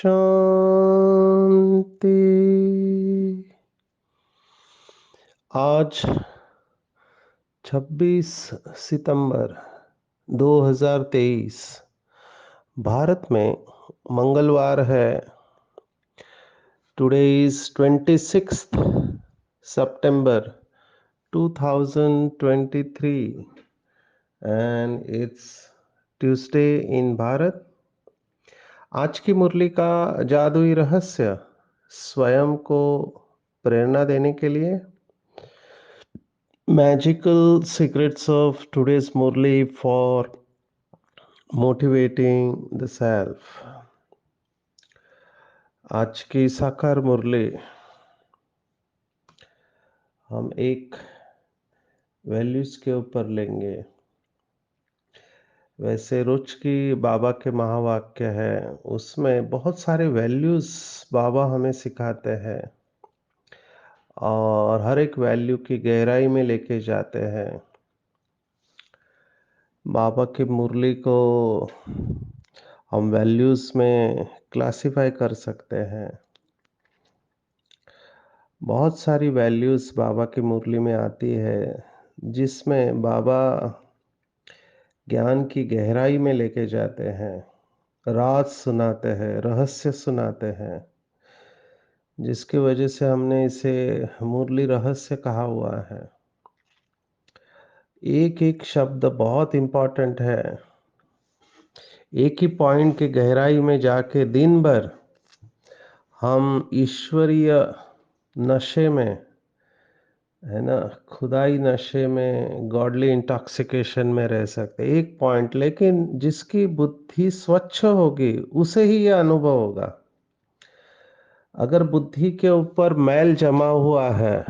शांति। आज 26 सितंबर 2023 भारत में मंगलवार है। Today is 26th September 2023 and it's Tuesday in Bharat. आज की मुरली का जादुई रहस्य स्वयं को प्रेरणा देने के लिए magical secrets of today's murli for motivating the self. आज की साकार मुरली हम एक वैल्यूज के ऊपर लेंगे। वैसे रोज की बाबा के महावाक्य है, उसमें बहुत सारे वैल्यूज बाबा हमें सिखाते हैं और हर एक वैल्यू की गहराई में लेके जाते हैं। बाबा की मुरली को हम वैल्यूज में क्लासिफाई कर सकते हैं। बहुत सारी वैल्यूज बाबा की मुरली में आती है, जिसमें बाबा ज्ञान की गहराई में लेके जाते हैं, राज सुनाते हैं, रहस्य सुनाते हैं, जिसकी वजह से हमने इसे मुरली रहस्य कहा हुआ है। एक एक शब्द बहुत इंपॉर्टेंट है। एक ही पॉइंट की गहराई में जाके दिन भर हम ईश्वरीय नशे में, है ना, खुदाई नशे में, गॉडली इंटॉक्सिकेशन में रह सकते। एक पॉइंट, लेकिन जिसकी बुद्धि स्वच्छ होगी उसे ही यह अनुभव होगा। अगर बुद्धि के ऊपर मैल जमा हुआ है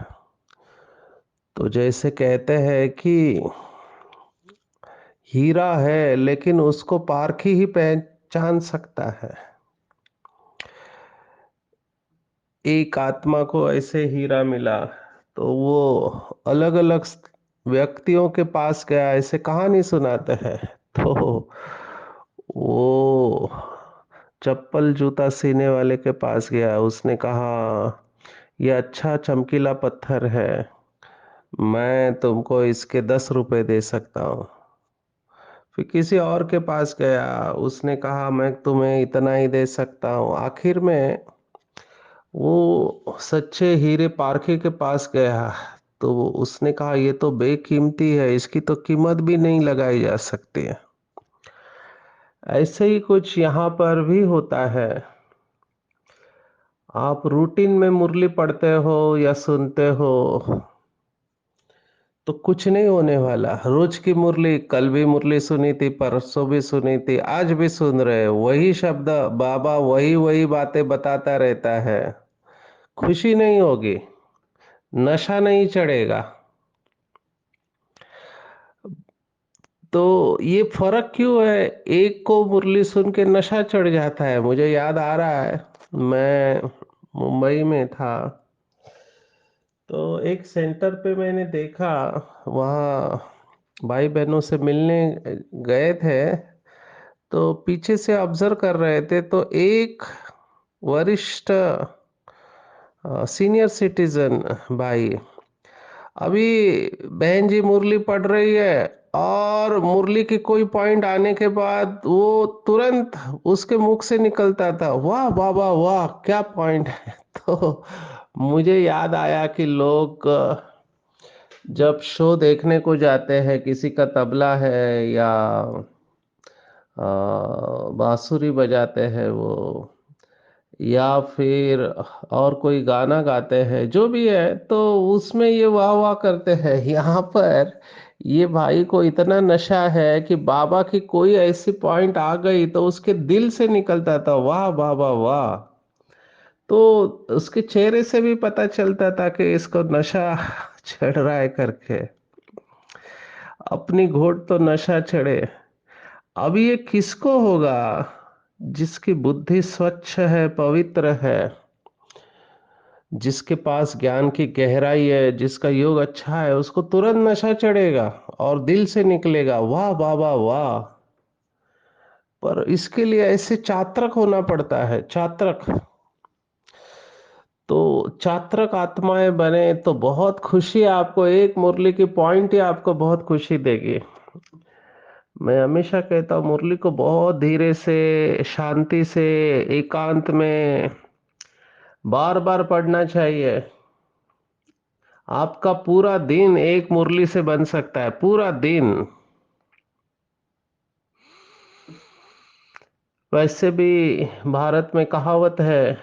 तो जैसे कहते हैं कि हीरा है लेकिन उसको पारखी ही पहचान सकता है। एक आत्मा को ऐसे हीरा मिला तो वो अलग अलग व्यक्तियों के पास गया, ऐसे कहानी सुनाते हैं। तो वो चप्पल जूता सीने वाले के पास गया, उसने कहा ये अच्छा चमकीला पत्थर है, मैं तुमको इसके 10 रुपए दे सकता हूँ। फिर किसी और के पास गया, उसने कहा मैं तुम्हें इतना ही दे सकता हूँ। आखिर में वो सच्चे हीरे पारखी के पास गया तो उसने कहा ये तो बेकीमती है, इसकी तो कीमत भी नहीं लगाई जा सकती है। ऐसे ही कुछ यहाँ पर भी होता है। आप रूटीन में मुरली पढ़ते हो या सुनते हो तो कुछ नहीं होने वाला। रोज की मुरली, कल भी मुरली सुनी थी, परसों भी सुनी थी, आज भी सुन रहे, वही शब्द बाबा वही वही बातें बताता रहता है। खुशी नहीं होगी, नशा नहीं चढ़ेगा। तो ये फर्क क्यों है? एक को मुरली सुन के नशा चढ़ जाता है। मुझे याद आ रहा है, मैं मुंबई में था तो एक सेंटर पे मैंने देखा, वहाँ भाई बहनों से मिलने गए थे तो पीछे से ऑब्जर्व कर रहे थे तो एक वरिष्ठ सीनियर सिटीजन भाई, अभी बहन जी मुरली पढ़ रही है और मुरली की कोई पॉइंट आने के बाद वो तुरंत उसके मुख से निकलता था, वाह बाबा वाह क्या पॉइंट है। तो मुझे याद आया कि लोग जब शो देखने को जाते हैं, किसी का तबला है या बांसुरी बजाते हैं वो, या फिर और कोई गाना गाते हैं, जो भी है, तो उसमें ये वाह वाह करते हैं। यहाँ पर ये भाई को इतना नशा है कि बाबा की कोई ऐसी पॉइंट आ गई तो उसके दिल से निकलता था, वाह बाबा वाह। तो उसके चेहरे से भी पता चलता था कि इसको नशा चढ़ रहा है करके। अपनी घोट तो नशा चढ़े। अब ये किसको होगा जिसकी बुद्धि स्वच्छ है, पवित्र है, जिसके पास ज्ञान की गहराई है, जिसका योग अच्छा है, उसको तुरंत नशा चढ़ेगा और दिल से निकलेगा वाह बाबा वाह। पर इसके लिए ऐसे चात्रक होना पड़ता है, चात्रक। तो चात्रक आत्माएं बने तो बहुत खुशी, आपको एक मुरली की पॉइंट ही आपको बहुत खुशी देगी। मैं हमेशा कहता हूँ मुरली को बहुत धीरे से, शांति से, एकांत में बार बार पढ़ना चाहिए। आपका पूरा दिन एक मुरली से बन सकता है, पूरा दिन। वैसे भी भारत में कहावत है,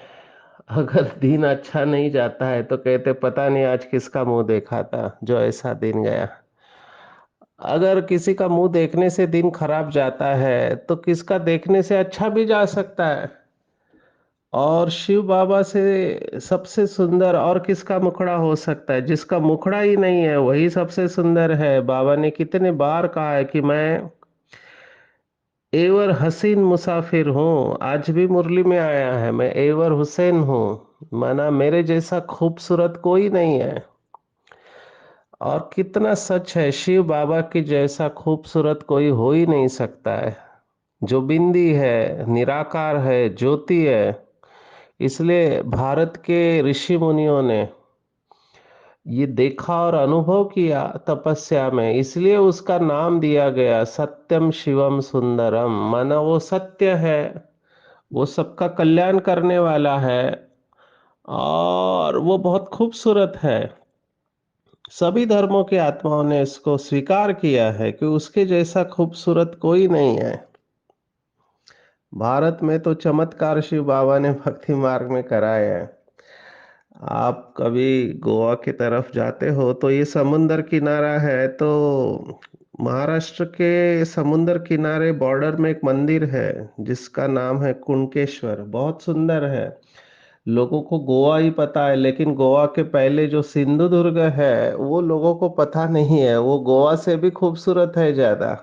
अगर दिन अच्छा नहीं जाता है तो कहते पता नहीं आज किसका मुंह देखा था जो ऐसा दिन गया। अगर किसी का मुंह देखने से दिन खराब जाता है तो किसका देखने से अच्छा भी जा सकता है। और शिव बाबा से सबसे सुंदर और किसका मुखड़ा हो सकता है? जिसका मुखड़ा ही नहीं है वही सबसे सुंदर है। बाबा ने कितने बार कहा है कि मैं एवर हसीन मुसाफिर हूँ, आज भी मुरली में आया है, मैं एवर हुसैन हूँ। माना मेरे जैसा खूबसूरत कोई नहीं है। और कितना सच है, शिव बाबा की जैसा खूबसूरत कोई हो ही नहीं सकता है। जो बिंदी है, निराकार है, ज्योति है। इसलिए भारत के ऋषि मुनियों ने ये देखा और अनुभव किया तपस्या में, इसलिए उसका नाम दिया गया सत्यम शिवम सुंदरम। माना वो सत्य है, वो सबका कल्याण करने वाला है और वो बहुत खूबसूरत है। सभी धर्मों की आत्माओं ने इसको स्वीकार किया है कि उसके जैसा खूबसूरत कोई नहीं है। भारत में तो चमत्कार शिव बाबा ने भक्ति मार्ग में कराए हैं। आप कभी गोवा की तरफ जाते हो तो ये समुंदर किनारा है, तो महाराष्ट्र के समुंदर किनारे बॉर्डर में एक मंदिर है जिसका नाम है कुणकेश्वर, बहुत सुंदर है। लोगों को गोवा ही पता है, लेकिन गोवा के पहले जो सिंधुदुर्ग है वो लोगों को पता नहीं है, वो गोवा से भी खूबसूरत है ज्यादा।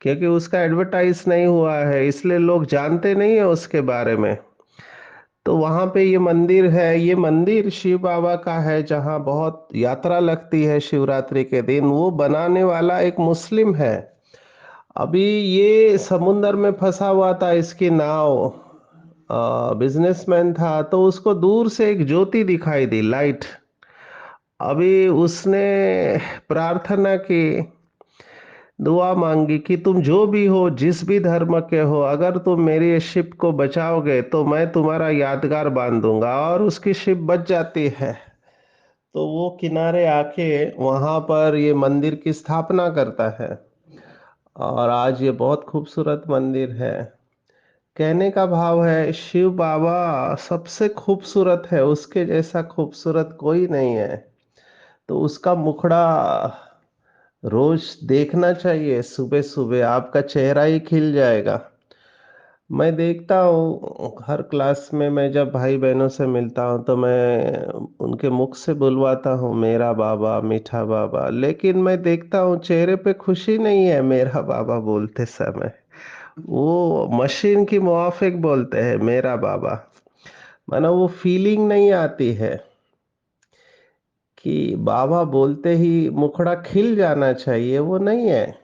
क्योंकि उसका एडवर्टाइज नहीं हुआ है, इसलिए लोग जानते नहीं है उसके बारे में। तो वहां पे ये मंदिर है, ये मंदिर शिव बाबा का है, जहाँ बहुत यात्रा लगती है शिवरात्रि के दिन। वो बनाने वाला एक मुस्लिम है। अभी ये समुंदर में फंसा हुआ था, इसकी नाव, बिजनेसमैन था, तो उसको दूर से एक ज्योति दिखाई दी, लाइट। अभी उसने प्रार्थना की, दुआ मांगी कि तुम जो भी हो, जिस भी धर्म के हो, अगर तुम मेरी इस शिप को बचाओगे तो मैं तुम्हारा यादगार बांध दूंगा। और उसकी शिप बच जाती है। तो वो किनारे आके वहां पर ये मंदिर की स्थापना करता है और आज ये बहुत खूबसूरत मंदिर है। कहने का भाव है शिव बाबा सबसे खूबसूरत है, उसके जैसा खूबसूरत कोई नहीं है। तो उसका मुखड़ा रोज देखना चाहिए, सुबह सुबह आपका चेहरा ही खिल जाएगा। मैं देखता हूँ हर क्लास में, मैं जब भाई बहनों से मिलता हूँ तो मैं उनके मुख से बुलवाता हूँ मेरा बाबा, मीठा बाबा, लेकिन मैं देखता हूँ चेहरे पे खुशी नहीं है मेरा बाबा बोलते समय। वो मशीन की मुआफिक बोलते हैं मेरा बाबा। माना वो फीलिंग नहीं आती है कि बाबा बोलते ही मुखड़ा खिल जाना चाहिए, वो नहीं है।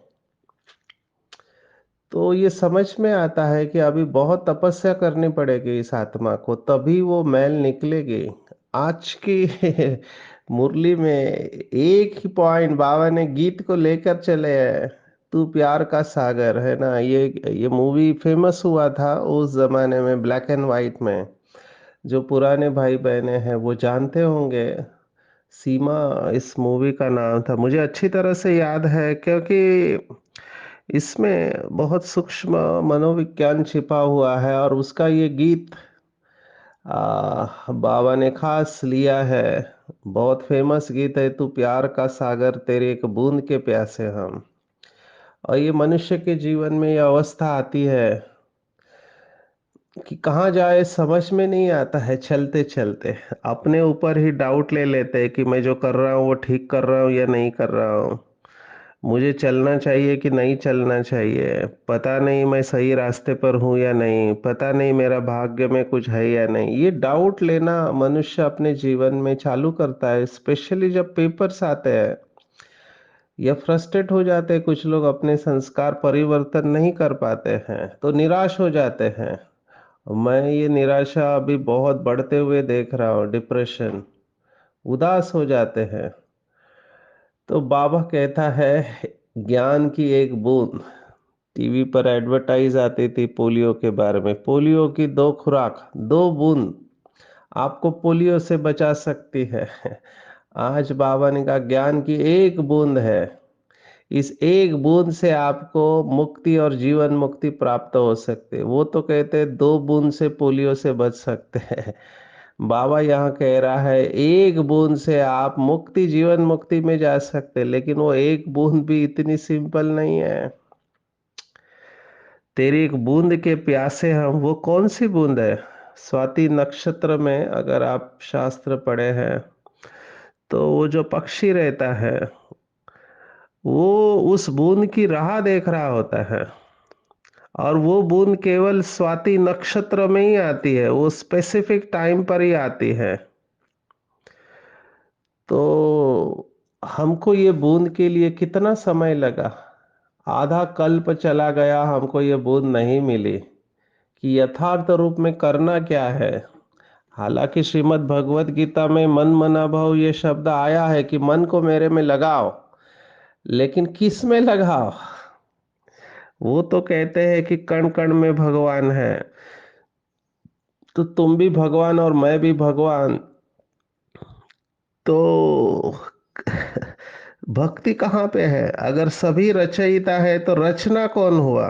तो ये समझ में आता है कि अभी बहुत तपस्या करनी पड़ेगी इस आत्मा को, तभी वो मैल निकलेगी। आज की मुरली में एक ही पॉइंट बाबा ने गीत को लेकर चले हैं, तू प्यार का सागर है ना। ये मूवी फेमस हुआ था उस जमाने में, ब्लैक एंड वाइट में। जो पुराने भाई बहने हैं वो जानते होंगे। सीमा इस मूवी का नाम था, मुझे अच्छी तरह से याद है क्योंकि इसमें बहुत सूक्ष्म मनोविज्ञान छिपा हुआ है। और उसका ये गीत बाबा ने खास लिया है। बहुत फेमस गीत है, तू प्यार का सागर तेरे एक बूंद के प्यासे हम। और ये मनुष्य के जीवन में ये अवस्था आती है कि कहाँ जाए समझ में नहीं आता है। चलते चलते अपने ऊपर ही डाउट ले लेते हैं कि मैं जो कर रहा हूँ वो ठीक कर रहा हूँ या नहीं कर रहा हूँ। मुझे चलना चाहिए कि नहीं चलना चाहिए, पता नहीं मैं सही रास्ते पर हूँ या नहीं, पता नहीं मेरा भाग्य में कुछ है या नहीं। ये डाउट लेना मनुष्य अपने जीवन में चालू करता है, स्पेशली जब पेपर्स आते हैं या फ्रस्ट्रेट हो जाते हैं। कुछ लोग अपने संस्कार परिवर्तन नहीं कर पाते हैं तो निराश हो जाते हैं। मैं ये निराशा अभी बहुत बढ़ते हुए देख रहा हूँ, डिप्रेशन, उदास हो जाते हैं। तो बाबा कहता है ज्ञान की एक बूंद। टीवी पर एडवर्टाइज आती थी पोलियो के बारे में, पोलियो की 2 खुराक, 2 बूंद आपको पोलियो से बचा सकती है। आज बाबा ने कहा ज्ञान की एक बूंद है, इस एक बूंद से आपको मुक्ति और जीवन मुक्ति प्राप्त हो सकती है। वो तो कहते हैं 2 बूंद से पोलियो से बच सकते हैं, बाबा यहाँ कह रहा है एक बूंद से आप मुक्ति जीवन मुक्ति में जा सकते हैं। लेकिन वो एक बूंद भी इतनी सिंपल नहीं है। तेरी एक बूंद के प्यासे हम, वो कौन सी बूंद है? स्वाति नक्षत्र में अगर आप शास्त्र पढ़े हैं तो वो जो पक्षी रहता है वो उस बूंद की राह देख रहा होता है। और वो बूंद केवल स्वाति नक्षत्र में ही आती है, वो स्पेसिफिक टाइम पर ही आती है। तो हमको ये बूंद के लिए कितना समय लगा, आधा कल्प चला गया, हमको ये बूंद नहीं मिली कि यथार्थ रूप में करना क्या है। हालांकि श्रीमद् भगवत गीता में मन मना भाव ये शब्द आया है कि मन को मेरे में लगाओ, लेकिन किस में लगाओ? वो तो कहते हैं कि कण कण में भगवान है। तो तुम भी भगवान और मैं भी भगवान, तो भक्ति कहाँ पे है? अगर सभी रचयिता है तो रचना कौन हुआ?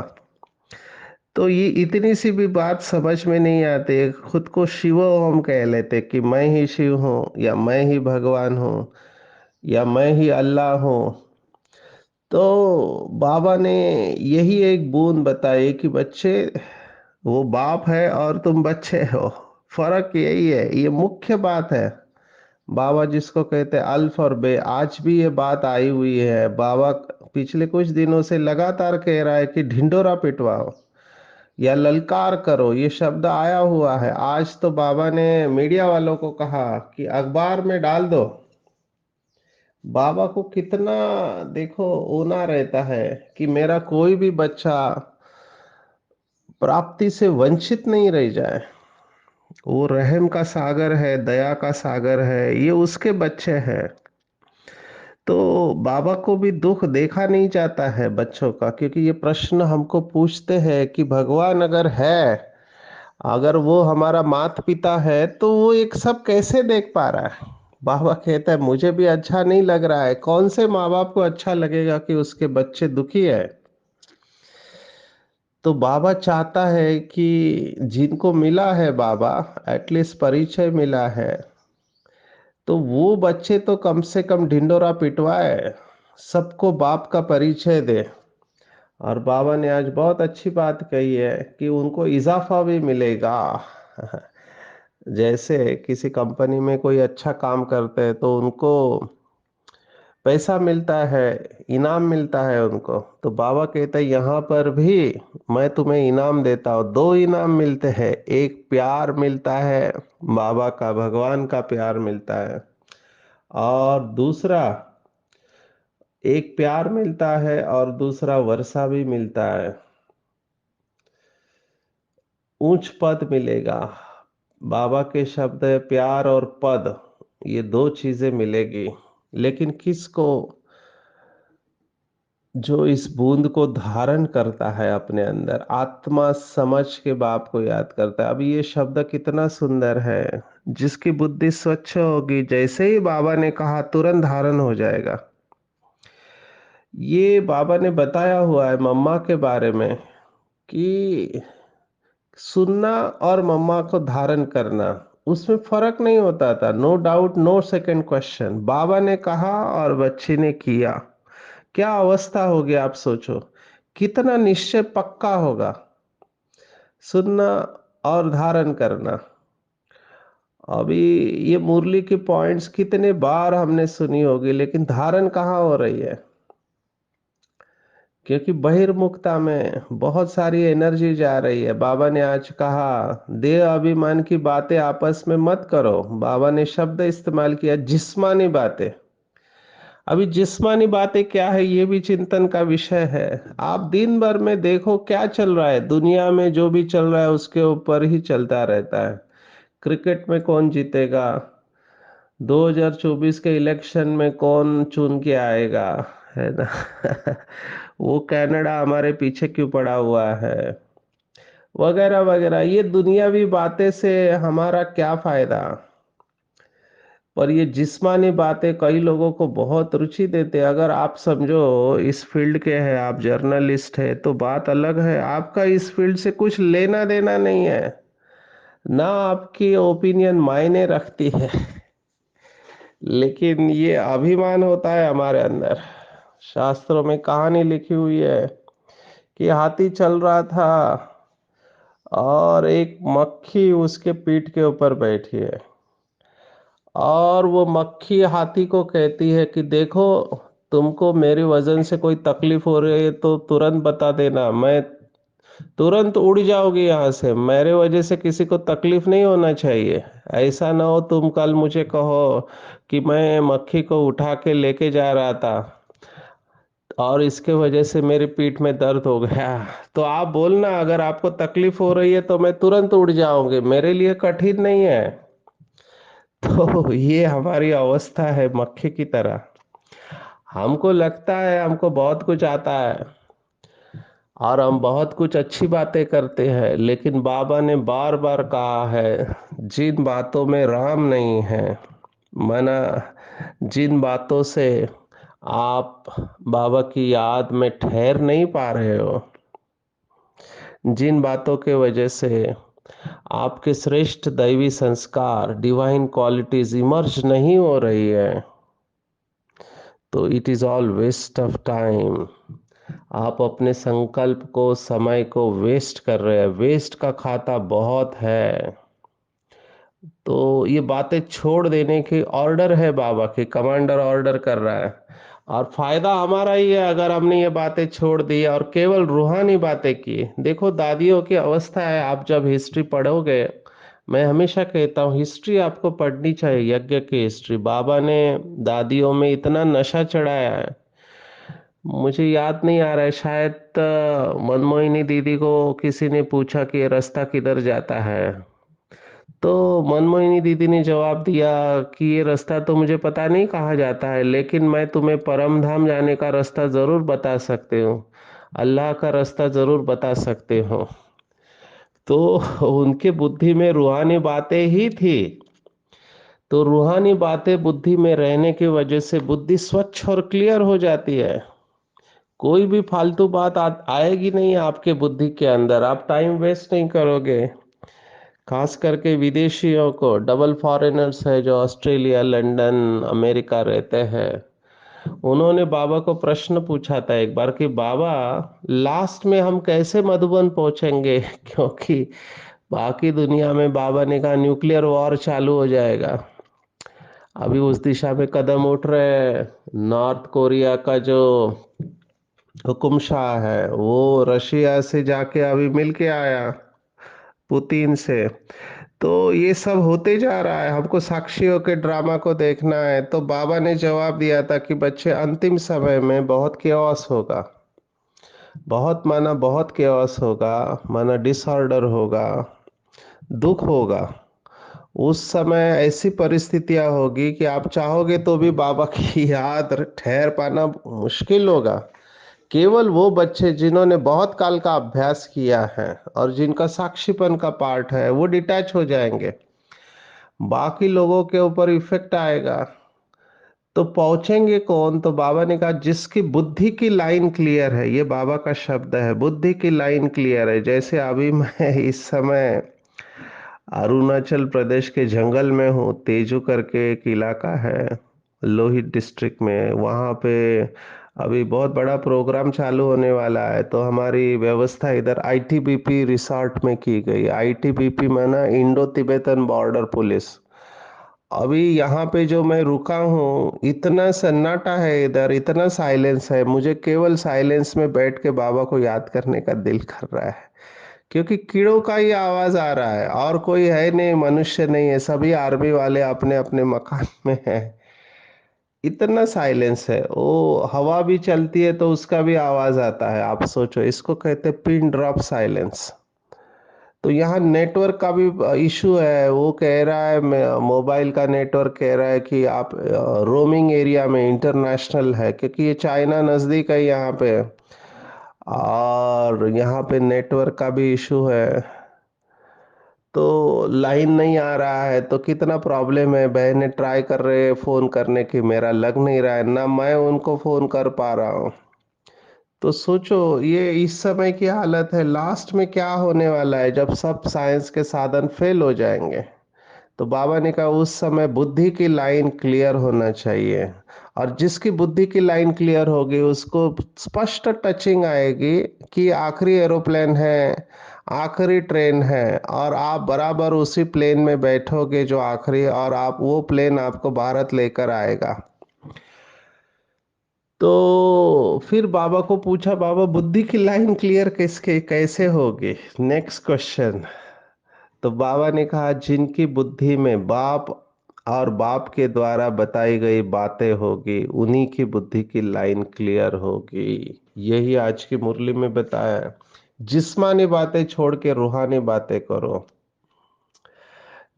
तो ये इतनी सी भी बात समझ में नहीं आती। खुद को शिव हम कह लेते कि मैं ही शिव हूँ या मैं ही भगवान हूँ या मैं ही अल्लाह हूँ। तो बाबा ने यही एक बूंद बताई कि बच्चे, वो बाप है और तुम बच्चे हो, फर्क यही है, ये मुख्य बात है। बाबा जिसको कहते हैं अल्फ और बे, आज भी ये बात आई हुई है। बाबा पिछले कुछ दिनों से लगातार कह रहा है कि ढिंडोरा पिटवाओ या ललकार करो, ये शब्द आया हुआ है। आज तो बाबा ने मीडिया वालों को कहा कि अखबार में डाल दो। बाबा को कितना, देखो, ऊना रहता है कि मेरा कोई भी बच्चा प्राप्ति से वंचित नहीं रह जाए। वो रहम का सागर है, दया का सागर है, ये उसके बच्चे हैं। तो बाबा को भी दुख देखा नहीं जाता है बच्चों का, क्योंकि ये प्रश्न हमको पूछते हैं कि भगवान अगर है, अगर वो हमारा माता पिता है तो वो एक सब कैसे देख पा रहा है? बाबा कहता है मुझे भी अच्छा नहीं लग रहा है। कौन से माँ बाप को अच्छा लगेगा कि उसके बच्चे दुखी है? तो बाबा चाहता है कि जिनको मिला है बाबा, एटलीस्ट परिचय मिला है, तो वो बच्चे तो कम से कम ढिंडोरा पिटवाए, सबको बाप का परिचय दे। और बाबा ने आज बहुत अच्छी बात कही है कि उनको इजाफा भी मिलेगा। जैसे किसी कंपनी में कोई अच्छा काम करते हैं तो उनको पैसा मिलता है, इनाम मिलता है उनको। तो बाबा कहते हैं यहाँ पर भी मैं तुम्हें इनाम देता हूँ। 2 इनाम मिलते हैं, एक प्यार मिलता है, बाबा का, भगवान का प्यार मिलता है। और दूसरा, एक प्यार मिलता है और दूसरा वर्षा भी मिलता है, ऊंच पद मिलेगा। बाबा के शब्द है प्यार और पद, ये 2 चीजें मिलेगी। लेकिन किसको? जो इस बूंद को धारण करता है अपने अंदर, आत्मा समझ के बाप को याद करता है। अब ये शब्द कितना सुंदर है, जिसकी बुद्धि स्वच्छ होगी, जैसे ही बाबा ने कहा तुरंत धारण हो जाएगा। ये बाबा ने बताया हुआ है मम्मा के बारे में कि सुनना और मम्मा को धारण करना, उसमें फर्क नहीं होता था। No doubt, no second question. बाबा ने कहा और बच्ची ने किया। क्या अवस्था होगी आप सोचो, कितना निश्चय पक्का होगा। सुनना और धारण करना। अभी ये मुरली की पॉइंट्स कितने बार हमने सुनी होगी, लेकिन धारण कहाँ हो रही है? क्योंकि बहिर्मुखता में बहुत सारी एनर्जी जा रही है। बाबा ने आज कहा, देह अभिमान की बातें आपस में मत करो। बाबा ने शब्द इस्तेमाल किया, जिस्मानी बातें। अभी जिस्मानी बातें क्या है, ये भी चिंतन का विषय है। आप दिन भर में देखो क्या चल रहा है दुनिया में, जो भी चल रहा है उसके ऊपर ही चलता रहता है। क्रिकेट में कौन जीतेगा, 2024 के इलेक्शन में कौन चुन के आएगा, है ना? वो कनाडा हमारे पीछे क्यों पड़ा हुआ है, वगैरह वगैरह। ये दुनियावी बातें से हमारा क्या फायदा। पर ये जिस्मानी बातें कई लोगों को बहुत रुचि देते हैं। अगर आप समझो इस फील्ड के हैं, आप जर्नलिस्ट है, तो बात अलग है। आपका इस फील्ड से कुछ लेना देना नहीं है, ना आपकी ओपिनियन मायने रखती है। लेकिन ये अभिमान होता है हमारे अंदर। शास्त्रों में कहानी लिखी हुई है कि हाथी चल रहा था और एक मक्खी उसके पीठ के ऊपर बैठी है, और वो मक्खी हाथी को कहती है कि देखो, तुमको मेरे वजन से कोई तकलीफ हो रही है तो तुरंत बता देना, मैं तुरंत उड़ जाओगी यहाँ से। मेरे वजह से किसी को तकलीफ नहीं होना चाहिए। ऐसा ना हो तुम कल मुझे कहो कि मैं मक्खी को उठा के लेके जा रहा था और इसके वजह से मेरी पीठ में दर्द हो गया। तो आप बोलना, अगर आपको तकलीफ हो रही है तो मैं तुरंत उड़ जाऊंगी, मेरे लिए कठिन नहीं है। तो ये हमारी अवस्था है मक्खी की तरह। हमको लगता है हमको बहुत कुछ आता है और हम बहुत कुछ अच्छी बातें करते हैं, लेकिन बाबा ने बार बार कहा है, जिन बातों में राम नहीं है, माना जिन बातों से आप बाबा की याद में ठहर नहीं पा रहे हो, जिन बातों के वजह से आपके श्रेष्ठ दैवी संस्कार, डिवाइन क्वालिटीज इमर्ज नहीं हो रही है, तो it is all waste of time. आप अपने संकल्प को, समय को वेस्ट कर रहे हैं। वेस्ट का खाता बहुत है। तो ये बातें छोड़ देने की ऑर्डर है बाबा की, कमांडर ऑर्डर कर रहा है। और फायदा हमारा ही है अगर हमने ये बातें छोड़ दी और केवल रूहानी बातें की। देखो दादियों की अवस्था है, आप जब हिस्ट्री पढ़ोगे, मैं हमेशा कहता हूँ हिस्ट्री आपको पढ़नी चाहिए, यज्ञ की हिस्ट्री। बाबा ने दादियों में इतना नशा चढ़ाया है, मुझे याद नहीं आ रहा है, शायद मनमोहिनी दीदी को किसी ने पूछा कि ये रास्ता किधर जाता है, तो मनमोहिनी दीदी ने जवाब दिया कि ये रास्ता तो मुझे पता नहीं कहाँ जाता है, लेकिन मैं तुम्हें परम धाम जाने का रास्ता जरूर बता सकते हूँ, अल्लाह का रास्ता जरूर बता सकते हो। तो उनके बुद्धि में रूहानी बातें ही थी। तो रूहानी बातें बुद्धि में रहने की वजह से बुद्धि स्वच्छ और क्लियर हो जाती है। कोई भी फालतू बात आएगी नहीं आपके बुद्धि के अंदर, आप टाइम वेस्ट नहीं करोगे। खास करके विदेशियों को, डबल फॉरेनर्स है जो ऑस्ट्रेलिया, लंदन, अमेरिका रहते हैं, उन्होंने बाबा को प्रश्न पूछा था एक बार कि बाबा, लास्ट में हम कैसे मधुबन पहुंचेंगे? क्योंकि बाकी दुनिया में बाबा ने कहा न्यूक्लियर वॉर चालू हो जाएगा। अभी उस दिशा में कदम उठ रहे हैं। नॉर्थ कोरिया का जो हुकुम शाह है, वो रशिया से जाके अभी मिल के आया पुतिन से। तो ये सब होते जा रहा है, हमको साक्षियों के ड्रामा को देखना है। तो बाबा ने जवाब दिया था कि बच्चे, अंतिम समय में बहुत केओस होगा। बहुत माना बहुत केओस होगा, माना डिसऑर्डर होगा, दुख होगा। उस समय ऐसी परिस्थितियां होगी कि आप चाहोगे तो भी बाबा की याद ठहर पाना मुश्किल होगा। केवल वो बच्चे जिन्होंने बहुत काल का अभ्यास किया है और जिनका साक्षीपन का पार्ट है, वो डिटैच हो जाएंगे। बाकी लोगों के ऊपर इफेक्ट आएगा। तो पहुंचेंगे कौन? तो बाबा ने कहा जिसकी बुद्धि की लाइन क्लियर है, ये बाबा का शब्द है, बुद्धि की लाइन क्लियर है। जैसे अभी मैं इस समय अरुणाचल प्रदेश के जंगल में हूँ, तेजू करके एक इलाका है लोहित डिस्ट्रिक्ट में। वहाँ पे अभी बहुत बड़ा प्रोग्राम चालू होने वाला है, तो हमारी व्यवस्था इधर आईटीबीपी रिसोर्ट में की गई। आईटीबीपी माना इंडो तिब्बतन बॉर्डर पुलिस। अभी यहाँ पे जो मैं रुका हूँ, इतना सन्नाटा है इधर, इतना साइलेंस है, मुझे केवल साइलेंस में बैठ के बाबा को याद करने का दिल कर रहा है। क्योंकि कीड़ों का ही आवाज आ रहा है, और कोई है नहीं, मनुष्य नहीं है, सभी आर्मी वाले अपने अपने मकान में हैं। इतना साइलेंस है, वो हवा भी चलती है तो उसका भी आवाज आता है। आप सोचो, इसको कहते हैं पिन ड्रॉप साइलेंस। तो यहाँ नेटवर्क का भी इशू है। वो कह रहा है, मोबाइल का नेटवर्क कह रहा है कि आप रोमिंग एरिया में, इंटरनेशनल है, क्योंकि ये चाइना नज़दीक है यहाँ पे, और यहाँ पे नेटवर्क का भी इशू है। तो लाइन नहीं आ रहा है, तो कितना प्रॉब्लम है। बहनें ट्राई कर रहे हैं फ़ोन करने की, मेरा लग नहीं रहा है ना, मैं उनको फ़ोन कर पा रहा हूँ। तो सोचो, ये इस समय की हालत है। लास्ट में क्या होने वाला है जब सब साइंस के साधन फेल हो जाएंगे? तो बाबा ने कहा उस समय बुद्धि की लाइन क्लियर होना चाहिए, और जिसकी बुद्धि की लाइन क्लियर होगी उसको स्पष्ट टचिंग आएगी कि आखिरी एरोप्लेन है, आखिरी ट्रेन है, और आप बराबर उसी प्लेन में बैठोगे जो आखिरी, और आप वो प्लेन आपको भारत लेकर आएगा। तो फिर बाबा को पूछा, बाबा बुद्धि की लाइन क्लियर किसके कैसे होगी? Next question. तो बाबा ने कहा जिनकी बुद्धि में बाप और बाप के द्वारा बताई गई बातें होगी, उन्हीं की बुद्धि की लाइन क्लियर होगी। यही आज की मुरली में बताया है। जिस्मानी बातें छोड़ के रूहानी बातें करो।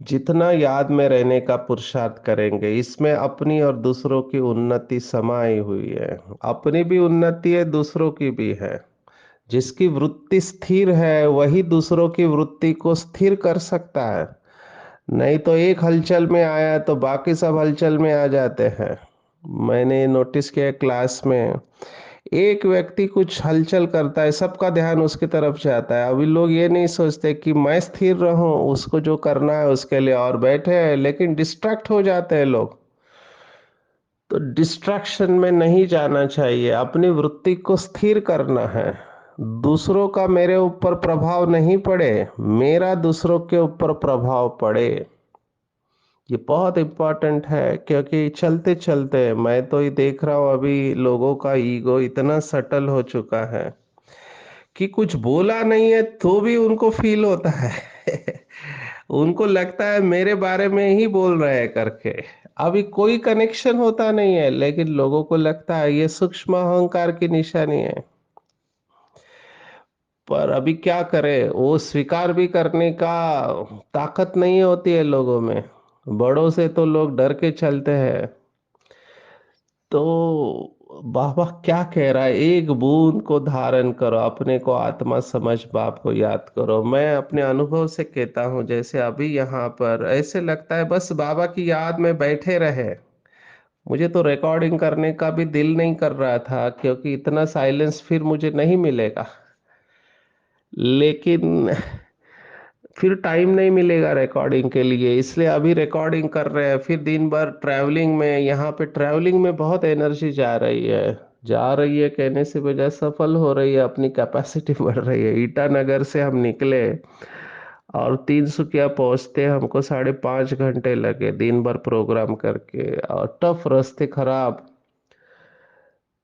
जितना याद में रहने का पुरुषार्थ करेंगे, इसमें अपनी और दूसरों की उन्नति समाई हुई है। अपनी भी उन्नति है, दूसरों की भी है। जिसकी वृत्ति स्थिर है वही दूसरों की वृत्ति को स्थिर कर सकता है। नहीं तो एक हलचल में आया तो बाकी सब हलचल में आ जाते हैं। मैंने नोटिस किया क्लास में, एक व्यक्ति कुछ हलचल करता है, सबका ध्यान उसकी तरफ जाता है। अभी लोग ये नहीं सोचते कि मैं स्थिर रहूं, उसको जो करना है उसके लिए, और बैठे हैं, लेकिन डिस्ट्रैक्ट हो जाते हैं लोग। तो डिस्ट्रैक्शन में नहीं जाना चाहिए, अपनी वृत्ति को स्थिर करना है। दूसरों का मेरे ऊपर प्रभाव नहीं पड़े, मेरा दूसरों के ऊपर प्रभाव पड़े। ये बहुत इम्पोर्टेंट है, क्योंकि चलते चलते मैं तो ये देख रहा हूँ अभी लोगों का ईगो इतना सटल हो चुका है कि कुछ बोला नहीं है तो भी उनको फील होता है। उनको लगता है मेरे बारे में ही बोल रहे हैं करके। अभी कोई कनेक्शन होता नहीं है, लेकिन लोगों को लगता है ये सूक्ष्म अहंकार की निशानी है। पर अभी क्या करें, वो स्वीकार भी करने का ताकत नहीं होती है लोगों में। बड़ों से तो लोग डर के चलते हैं। तो बाबा क्या कह रहा है, एक बूंद को धारण करो, अपने को आत्मा समझ बाप को याद करो। मैं अपने अनुभव से कहता हूँ, जैसे अभी यहाँ पर ऐसे लगता है बस बाबा की याद में बैठे रहे। मुझे तो रिकॉर्डिंग करने का भी दिल नहीं कर रहा था, क्योंकि इतना साइलेंस फिर मुझे नहीं मिलेगा। लेकिन फिर टाइम नहीं मिलेगा रिकॉर्डिंग के लिए, इसलिए अभी रिकॉर्डिंग कर रहे हैं। फिर दिन भर ट्रैवलिंग में, यहाँ पे ट्रैवलिंग में बहुत एनर्जी जा रही है कहने से बजाय सफल हो रही है, अपनी कैपेसिटी बढ़ रही है। ईटानगर से हम निकले और तिनसुकिया पहुंचते हमको 5.5 घंटे लगे, दिन भर प्रोग्राम करके, और टफ रास्ते खराब।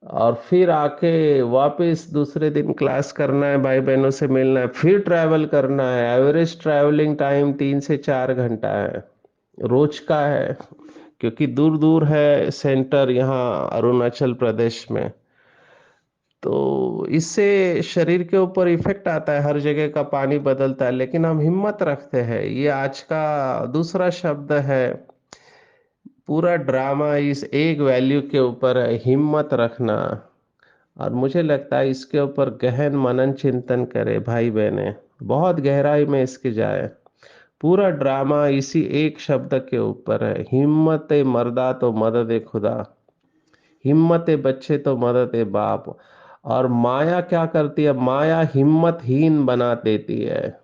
और फिर आके वापस दूसरे दिन क्लास करना है, भाई बहनों से मिलना है, फिर ट्रैवल करना है। एवरेज ट्रैवलिंग टाइम 3 से 4 घंटा है, रोज का है। क्योंकि दूर दूर है सेंटर यहाँ अरुणाचल प्रदेश में। तो इससे शरीर के ऊपर इफेक्ट आता है, हर जगह का पानी बदलता है, लेकिन हम हिम्मत रखते हैं। ये आज का दूसरा शब्द है। पूरा ड्रामा इस एक वैल्यू के ऊपर है, हिम्मत रखना। और मुझे लगता है इसके ऊपर गहन मनन चिंतन करे भाई बहने, बहुत गहराई में इसके जाए। पूरा ड्रामा इसी एक शब्द के ऊपर है, हिम्मत मर्दा तो मदद खुदा। हिम्मत है बच्चे तो मदद है बाप। और माया क्या करती है, माया हिम्मतहीन बना देती है।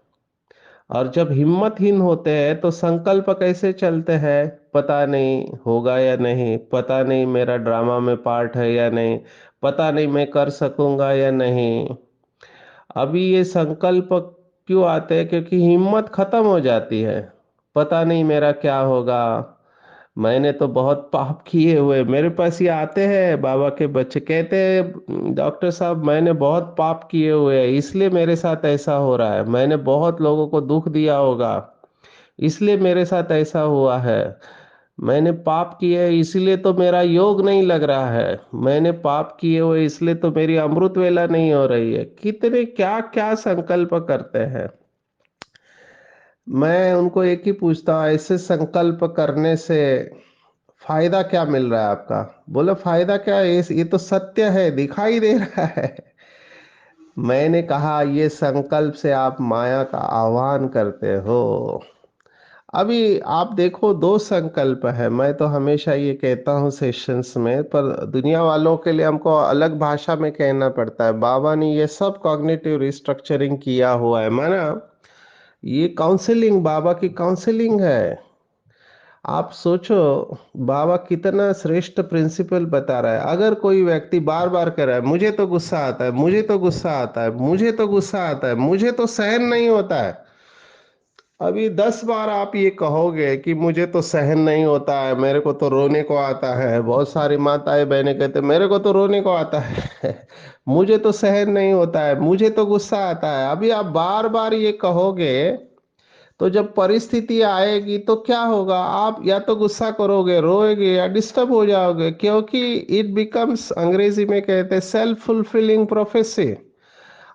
और जब हिम्मतहीन होते हैं तो संकल्प कैसे चलते हैं, पता नहीं होगा या नहीं, पता नहीं मेरा ड्रामा में पार्ट है या नहीं, पता नहीं मैं कर सकूंगा या नहीं। अभी ये संकल्प क्यों आते हैं, क्योंकि हिम्मत खत्म हो जाती है। पता नहीं मेरा क्या होगा, मैंने तो बहुत पाप किए हुए। मेरे पास ये आते हैं बाबा के बच्चे, कहते हैं डॉक्टर साहब मैंने बहुत पाप किए हुए हैं, इसलिए मेरे साथ ऐसा हो रहा है। मैंने बहुत लोगों को दुख दिया होगा, इसलिए मेरे साथ ऐसा हुआ है। मैंने पाप किए हैं, इसलिए तो मेरा योग नहीं लग रहा है। मैंने पाप किए हुए इसलिए तो मेरी अमृत वेला नहीं हो रही है। कितने क्या क्या संकल्प करते हैं। मैं उनको एक ही पूछता हूँ, ऐसे संकल्प करने से फायदा क्या मिल रहा है आपका? बोले फायदा क्या है, ये तो सत्य है, दिखाई दे रहा है। मैंने कहा ये संकल्प से आप माया का आह्वान करते हो। अभी आप देखो, दो संकल्प है। मैं तो हमेशा ये कहता हूँ सेशंस में, पर दुनिया वालों के लिए हमको अलग भाषा में कहना पड़ता है। बाबा ने ये सब कॉग्निटिव रिस्ट्रक्चरिंग किया हुआ है, माना ये काउंसलिंग, बाबा की काउंसलिंग है। आप सोचो बाबा कितना श्रेष्ठ प्रिंसिपल बता रहा है। अगर कोई व्यक्ति बार बार कह रहा है मुझे तो गुस्सा आता है, मुझे तो गुस्सा आता है, मुझे तो गुस्सा आता है, मुझे तो सहन नहीं होता है। अभी 10 बार आप ये कहोगे कि मुझे तो सहन नहीं होता है, मेरे को तो रोने को आता है। बहुत सारी माताएं बहनें कहते मेरे को तो रोने को आता है मुझे तो सहन नहीं होता है, मुझे तो गुस्सा आता है। अभी आप बार बार ये कहोगे तो जब परिस्थिति आएगी तो क्या होगा, आप या तो गुस्सा करोगे, रोएगे, या डिस्टर्ब हो जाओगे। क्योंकि इट बिकम्स, अंग्रेजी में कहते हैं सेल्फ फुलफिलिंग प्रोफेसी।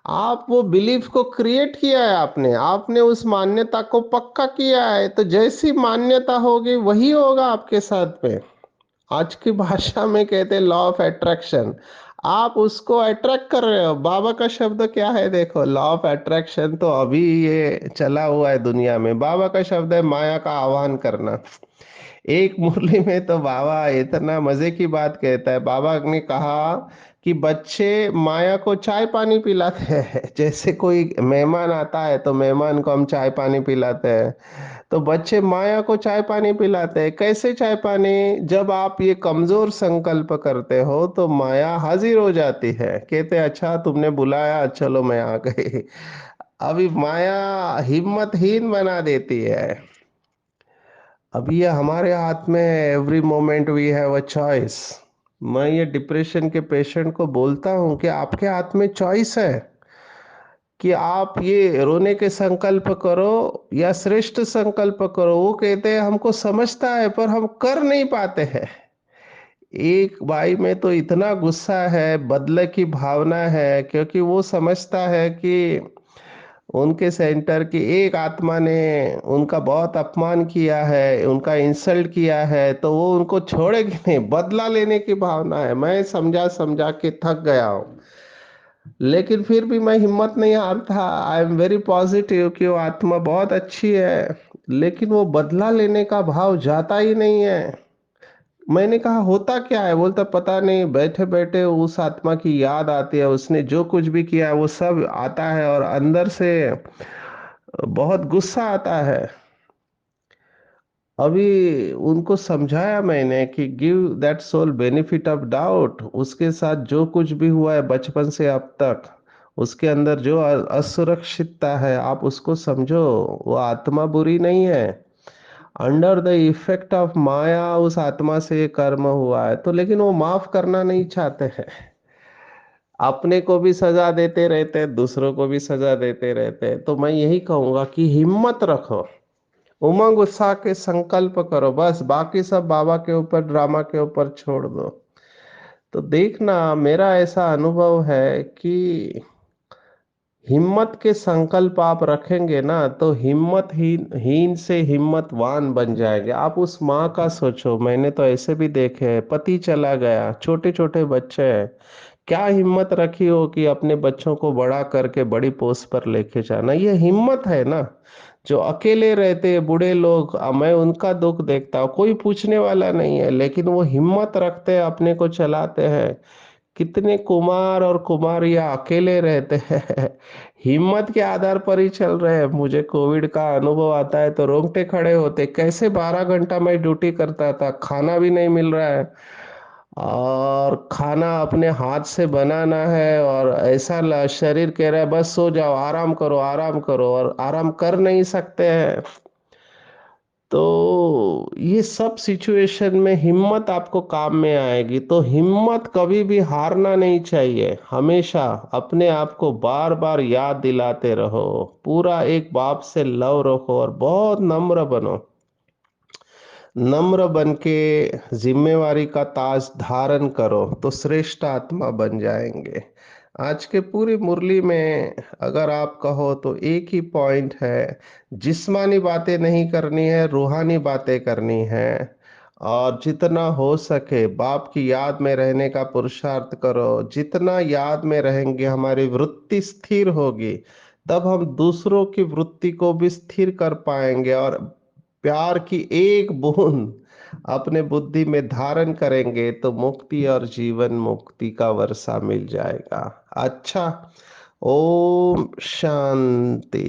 आप वो बिलीफ को क्रिएट किया है, आपने आपने उस मान्यता को पक्का किया है, तो जैसी मान्यता होगी वही होगा आपके साथ में। आज की भाषा में कहते हैं लॉ ऑफ अट्रैक्शन। आप उसको अट्रैक्ट कर रहे हो। बाबा का शब्द क्या है, देखो, लॉ ऑफ अट्रैक्शन तो अभी ये चला हुआ है दुनिया में। बाबा का शब्द है माया का आह्वान करना। एक मुरली में तो बाबा इतना मजे की बात कहता है। बाबा ने कहा कि बच्चे माया को चाय पानी पिलाते हैं जैसे कोई मेहमान आता है तो मेहमान को हम चाय पानी पिलाते हैं, तो बच्चे माया को चाय पानी पिलाते हैं। कैसे चाय पानी? जब आप ये कमजोर संकल्प करते हो तो माया हाजिर हो जाती है, कहते अच्छा तुमने बुलाया, चलो मैं आ गई। अभी माया हिम्मतहीन बना देती है। अभी ये हमारे हाथ में, every moment we have a choice. मैं ये डिप्रेशन के पेशेंट को बोलता हूँ कि आपके हाथ में चॉइस है कि आप ये रोने के संकल्प करो या श्रेष्ठ संकल्प करो। वो कहते हैं हमको समझता है पर हम कर नहीं पाते हैं। एक भाई में तो इतना गुस्सा है, बदले की भावना है, क्योंकि वो समझता है कि उनके सेंटर की एक आत्मा ने उनका बहुत अपमान किया है, उनका इंसल्ट किया है, तो वो उनको छोड़ेगी नहीं। बदला लेने की भावना है। मैं समझा समझा के थक गया हूँ, लेकिन फिर भी मैं हिम्मत नहीं हारता। आई एम वेरी पॉजिटिव कि वो आत्मा बहुत अच्छी है, लेकिन वो बदला लेने का भाव जाता ही नहीं है। मैंने कहा होता क्या है? बोलता पता नहीं, बैठे बैठे उस आत्मा की याद आती है, उसने जो कुछ भी किया है वो सब आता है, और अंदर से बहुत गुस्सा आता है। अभी उनको समझाया मैंने कि give that soul benefit of doubt. उसके साथ जो कुछ भी हुआ है बचपन से अब तक, उसके अंदर जो असुरक्षितता है आप उसको समझो। वो आत्मा बुरी नहीं है। अंडर द इफेक्ट ऑफ माया उस आत्मा से ये कर्म हुआ है, तो लेकिन वो माफ करना नहीं चाहते हैं। अपने को भी सजा देते रहते हैं, दूसरों को भी सजा देते रहते हैं। तो मैं यही कहूंगा कि हिम्मत रखो, उमंग उत्साह के संकल्प करो, बस बाकी सब बाबा के ऊपर, ड्रामा के ऊपर छोड़ दो। तो देखना, मेरा ऐसा अनुभव है कि हिम्मत के संकल्प आप रखेंगे ना तो हिम्मत हीन से हिम्मतवान बन जाएंगे। आप उस माँ का सोचो, मैंने तो ऐसे भी देखे हैं, पति चला गया, छोटे छोटे बच्चे हैं, क्या हिम्मत रखी हो कि अपने बच्चों को बड़ा करके बड़ी पोस्ट पर लेके जाना। ये हिम्मत है ना। जो अकेले रहते हैं बूढ़े लोग, मैं उनका दुख देखता हूँ, कोई पूछने वाला नहीं है, लेकिन वो हिम्मत रखते हैं, अपने को चलाते हैं। कितने कुमार और कुमारियाँ अकेले रहते हैं, हिम्मत के आधार पर ही चल रहे हैं। मुझे कोविड का अनुभव आता है तो रोंगटे खड़े होते, कैसे 12 घंटा मैं ड्यूटी करता था, खाना भी नहीं मिल रहा है, और खाना अपने हाथ से बनाना है, और ऐसा शरीर कह रहा है बस सो जाओ, आराम करो, और आराम कर नहीं सकते हैं। तो ये सब सिचुएशन में हिम्मत आपको काम में आएगी। तो हिम्मत कभी भी हारना नहीं चाहिए, हमेशा अपने आप को बार बार याद दिलाते रहो, पूरा एक बाप से लव रखो, और बहुत नम्र बनो। नम्र बन के जिम्मेवारी का ताज धारण करो तो श्रेष्ठ आत्मा बन जाएंगे। आज के पूरी मुरली में अगर आप कहो तो एक ही पॉइंट है, जिस्मानी बातें नहीं करनी है, रूहानी बातें करनी है। और जितना हो सके बाप की याद में रहने का पुरुषार्थ करो। जितना याद में रहेंगे हमारी वृत्ति स्थिर होगी, तब हम दूसरों की वृत्ति को भी स्थिर कर पाएंगे, और प्यार की एक बूंद अपने बुद्धि में धारण करेंगे तो मुक्ति और जीवन मुक्ति का वर्षा मिल जाएगा। अच्छा, ओम शांति।